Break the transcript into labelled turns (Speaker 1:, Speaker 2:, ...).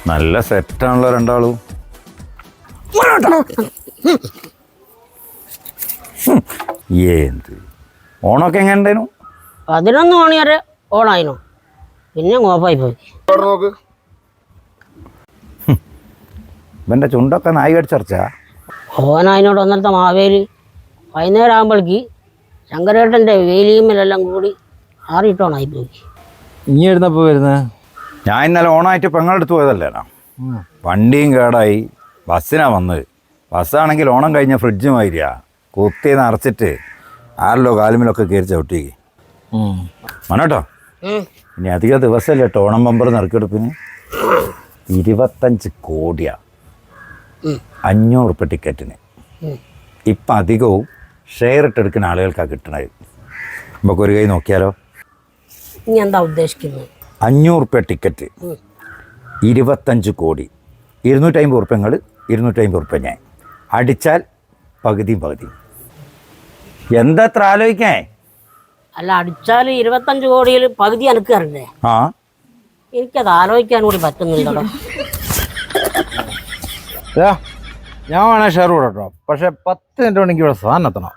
Speaker 1: നല്ല സെറ്റാണല്ലോ രണ്ടാളും. എന്ത് ഓണൊക്കെ എങ്ങനെ ഉണ്ടായിരുന്നു?
Speaker 2: 11 മണി വരെ ഓണായിനോ, പിന്നെ ഓഫായി പോയി.
Speaker 1: ഇവൻ്റെ ചുണ്ടൊക്കെ നായി കടിച്ചറച്ചാ.
Speaker 2: ഓനതിനോട് ഒന്നത്തെ മാവേലി വൈകുന്നേരം ആകുമ്പോഴേക്ക് ശങ്കരേട്ടൻ്റെ വേലിയുമ്മലെല്ലാം കൂടി ആറിയിട്ടോണായി പോയി.
Speaker 3: ഇനി എഴുന്നപ്പോൾ വരുന്നത്?
Speaker 1: ഞാൻ ഇന്നലെ ഓണമായിട്ട് പെങ്ങളെടുത്ത് പോയതല്ലേനാ. വണ്ടിയും കേടായി, ബസ്സിനാണ് വന്നത്. ബസ്സാണെങ്കിൽ ഓണം കഴിഞ്ഞ ഫ്രിഡ്ജ് മാതിരിയാ, കുത്തി നിറച്ചിട്ട് ആരല്ലോ കാലുമിലൊക്കെ കയറി ചവിട്ടി. മനോട്ടോ, ഇനി അധിക ദിവസമല്ലേ കേട്ടോ ഓണം ബമ്പർ നറുക്കെടുപ്പിന്. 25 കോടിയാ 500 ഉറുപ്പ്യ ടിക്കറ്റിന്. ഇപ്പം അധികവും ഷെയർ ഇട്ടെടുക്കുന്ന ആളുകൾക്കാണ് കിട്ടണത്. നമുക്കൊരു കൈ നോക്കിയാലോ.
Speaker 2: ഇനി എന്താ ഉദ്ദേശിക്കുന്നത്?
Speaker 1: 500 ഉറുപ്പ്യ ടിക്കറ്റ്, 25 കോടി, 250 ഉറുപ്പ്യങ്ങൾ, 250 ഉറുപ്പ്യ ഞാൻ. അടിച്ചാൽ പകുതിയും പകുതിയും. എന്താ അത്ര ആലോചിക്കേ?
Speaker 2: അല്ല, അടിച്ചാൽ 25 കോടിയിൽ പകുതി അനക്ക് തരണ്ടേ?
Speaker 1: ആ,
Speaker 2: എനിക്കത് ആലോചിക്കാൻ കൂടി പറ്റുന്നില്ലല്ലോ.
Speaker 3: ഞാൻ വേണേൽ ഷെയർ കൂടെ കേട്ടോ, പക്ഷെ 10 മിനിറ്റ് വേണമെങ്കിൽ ഇവിടെ സാധനം എത്തണം.